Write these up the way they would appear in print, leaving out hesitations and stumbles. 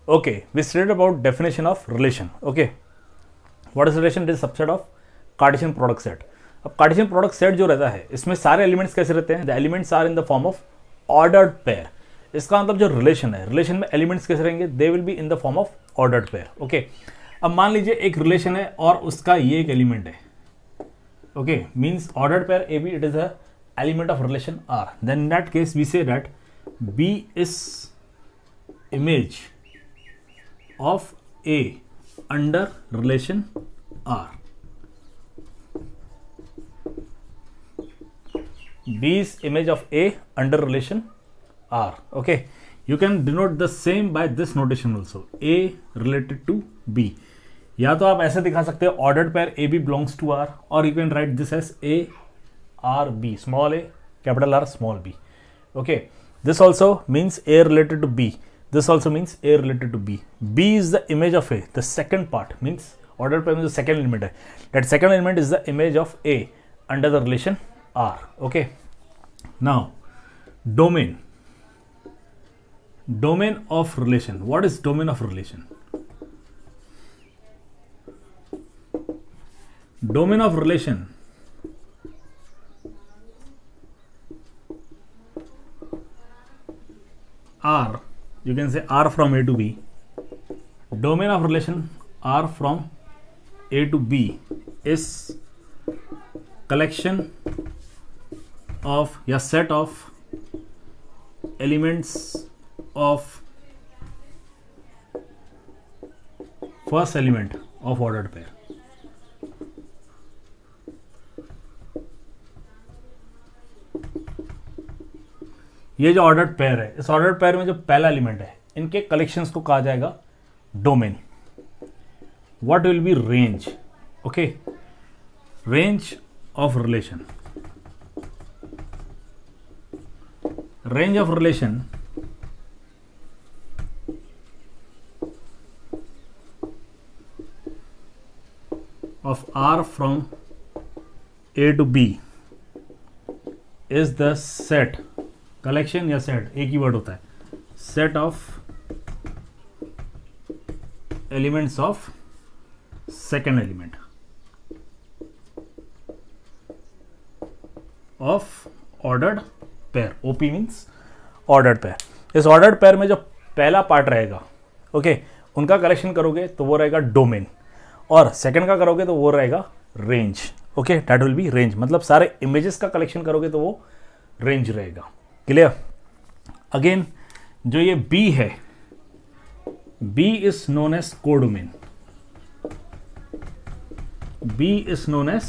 Okay, we studied about definition of relation. Okay, what is relation? It is subset of Cartesian product set. अब Cartesian product set जो रहता है इसमें सारे elements कैसे रहते हैं? The elements are in the form of ordered pair. इसका मतलब जो रिलेशन है, रिलेशन में एलिमेंट्स कैसे रहेंगे? They will be in the form of ordered pair. Okay, अब मान लीजिए एक रिलेशन है और उसका ये एक एलिमेंट है. Okay, means ordered pair AB, it is a element of relation R. Then in that case we say that B is image of A under relation R. B is image of A under relation R. Okay, you can denote the same by this notation also. A related to B. या तो आप ऐसे दिखा सकते हो ordered pair AB belongs to R, or you can write this as A R B, small a capital R small b. Okay, this also means A related to B. This also means A related to B. B is the image of A. The second part means ordered pair means the second element. That second element is the image of A under the relation R. Okay. Now, domain. Domain of relation. What is domain of relation? Domain of relation R, you can say R from A to B. Domain of relation R from A to B is collection of या set of elements of first element of ordered pair. ये जो ordered pair है, इस ordered pair में जो पहला element है, इनके कलेक्शंस को कहा जाएगा domain. What will be range? Okay, range of relation. Range of relation of R from A to B is the set, collection या सेट एक ही वर्ड होता है, set of elements of second element of ordered pair. OP means ordered pair. इस ordered pair में जो पहला part रहेगा, okay, उनका कलेक्शन करोगे तो वो रहेगा डोमेन, और सेकंड का करोगे तो वो रहेगा range. Okay, that will be range. मतलब सारे इमेजेस का कलेक्शन करोगे तो वो रेंज रहेगा. क्लियर? अगेन जो ये B है, B is known as codomain. B is known as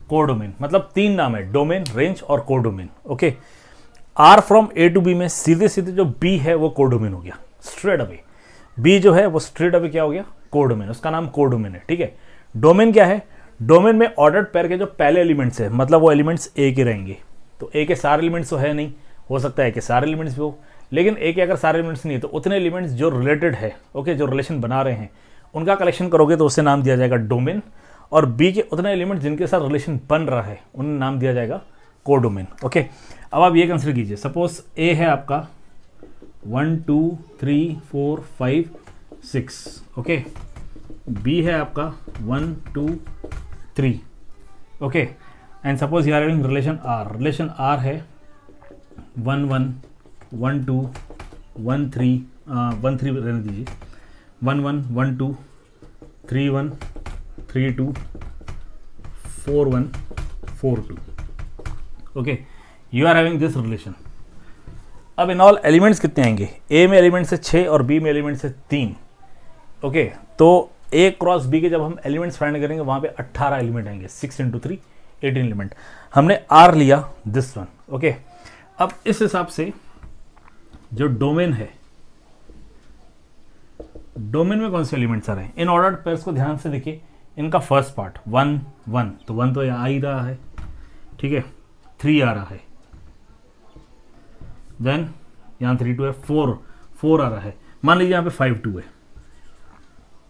codomain. मतलब तीन नाम है, डोमेन, रेंज और codomain. Okay, R from A to B में सीधे सीधे जो B है वो कोडोमेन हो गया, स्ट्रेट अवे. B जो है वो स्ट्रेट अवे क्या हो गया? कोडोमेन. उसका नाम कोडोमेन है. ठीक है. डोमेन क्या है? डोमेन में ऑर्डर्ड पेयर के जो पहले एलिमेंट्स है, मतलब वो एलिमेंट्स A के रहेंगे. तो A के सारे एलिमेंट्स तो है नहीं, हो सकता है कि सारे एलिमेंट्स भी हो, लेकिन A के अगर सारे एलिमेंट्स नहीं है तो उतने एलिमेंट्स जो रिलेटेड है, ओके, जो रिलेशन बना रहे हैं, उनका कलेक्शन करोगे तो उसे नाम दिया जाएगा डोमेन. और B के उतने एलिमेंट्स जिनके साथ रिलेशन बन रहा है उन्हें नाम दिया जाएगा कोडोमेन. ओके, अब आप ये कंसिडर कीजिए, सपोज A है आपका 1 2 3 4 5 6. ओके, B है आपका 1 2 3. Okay, and suppose you are having relation R. Relation R है 1 1 1 2 1 3 1 3 रहने दीजिए, 1 1 1 2 3 1 3 2 4 1 4 2. Okay, you are having this relation. अब इन ऑल एलिमेंट्स कितने आएंगे? A में एलिमेंट्स है 6 और B में एलिमेंट्स है 3. ओके, तो A क्रॉस B के जब हम एलिमेंट्स फाइंड करेंगे वहां पे 18 एलिमेंट आएंगे. 6 × 3 18 एलिमेंट. हमने R लिया दिस वन. ओके, अब इस हिसाब से जो डोमेन है, डोमेन में कौन से एलिमेंट्स आ रहे हैं? इन ऑर्डर्ड पेयर्स को ध्यान से देखिए. इनका फर्स्ट पार्ट 1 1, तो 1 तो आ ही रहा है. ठीक है, 3 आ रहा है, देन यहाँ 3 2 है, 4 आ रहा है. मान लीजिए यहाँ पे 5 2 है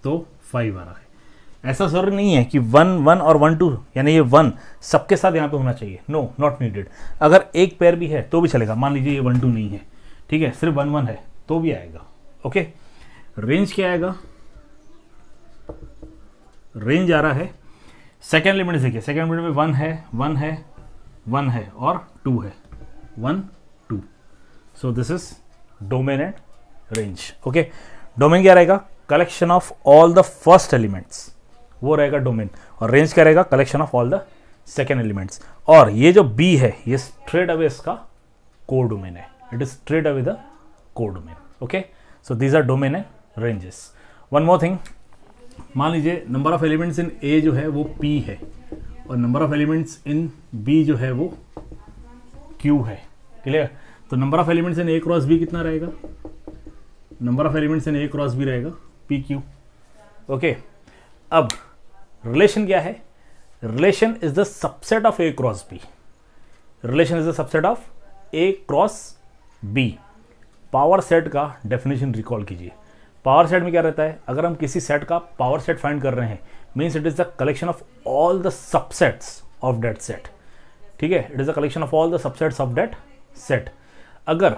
तो 5 आ रहा है. ऐसा जरूरी नहीं है कि 1 1 और 1 2 यानी ये 1 सबके साथ यहाँ पे होना चाहिए. No, not needed. अगर एक पेयर भी है तो भी चलेगा. मान लीजिए ये 1 2 नहीं है, ठीक है, सिर्फ 1 1 है तो भी आएगा. ओके, रेंज क्या आएगा, रेंज आ रहा है सेकेंड एलिमेंट देखिए, सेकेंड एलिमेंट में 1 है 1 है 1 है और 2 है, 1 2, so this is domain and range. Okay, domain क्या रहेगा, collection of all the first elements, वो रहेगा डोमेन, और रेंज क्या रहेगा, collection of all the second elements. और ये जो बी है ये स्ट्रेट अवे इसका कोर डोमेन है, it is straight away the core domain. Okay, so these are domain and ranges. One more thing, मान लीजिए number of elements in A जो है वो p है और number of elements in b जो है वो q है, क्लियर। तो number of elements in a cross b कितना रहेगा, number of elements in a cross b रहेगा pq। ओके, अब रिलेशन क्या है, relation is the subset of a cross b, relation is the subset of a cross b। Power set का definition recall कीजिए, power set में क्या रहता है, अगर हम किसी सेट का पावर सेट फाइंड कर रहे हैं means it is the collection of all the subsets of that set, ठीक है, it is the collection of all the subsets of that set. अगर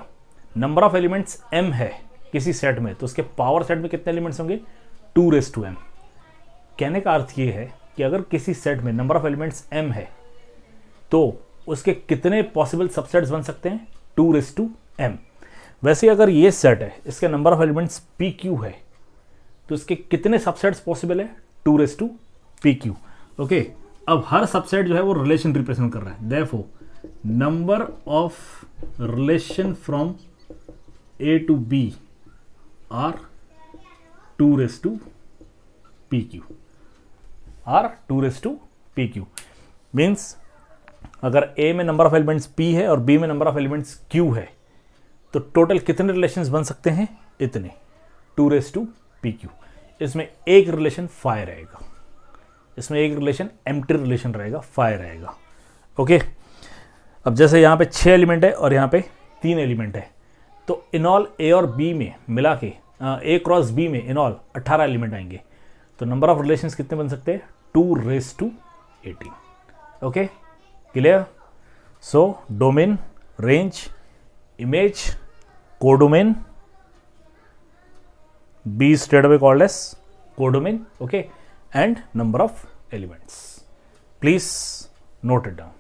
नंबर ऑफ एलिमेंट्स m है किसी set में तो उसके पावर सेट में कितने एलिमेंट्स होंगे, 2m। कहने का अर्थ ये है कि अगर किसी सेट में नंबर ऑफ एलिमेंट्स m है तो उसके कितने पॉसिबल सबसेट्स बन सकते हैं, 2m। वैसे अगर ये सेट है, इसके नंबर ऑफ एलिमेंट्स pq है तो इसके कितने सबसेट्स पॉसिबल है, 2pq। ओके, अब हर सबसेट जो है वो रिलेशन रिप्रेजेंट कर रहा है, therefore number of relation from a to b are 2pq, are 2pq। Means अगर a में नंबर ऑफ एलिमेंट्स p है और b में नंबर ऑफ एलिमेंट्स q है तो टोटल कितने रिलेशंस बन सकते हैं, इतने, 2pq। इसमें एक रिलेशन फाई रहेगा, इसमें एक रिलेशन एम्प्टी रिलेशन रहेगा, फाई रहेगा। ओके, अब जैसे यहाँ पे 6 एलिमेंट है और यहाँ पे 3 एलिमेंट है तो इन ऑल a और b में मिला के a क्रॉस b में इन ऑल 18 एलिमेंट आएंगे, तो नंबर ऑफ रिलेशंस कितने बन सकते हैं, 218। Okay, clear. So domain, range, image, codomain, B straight away called as codomain, okay, and number of elements. Please note it down.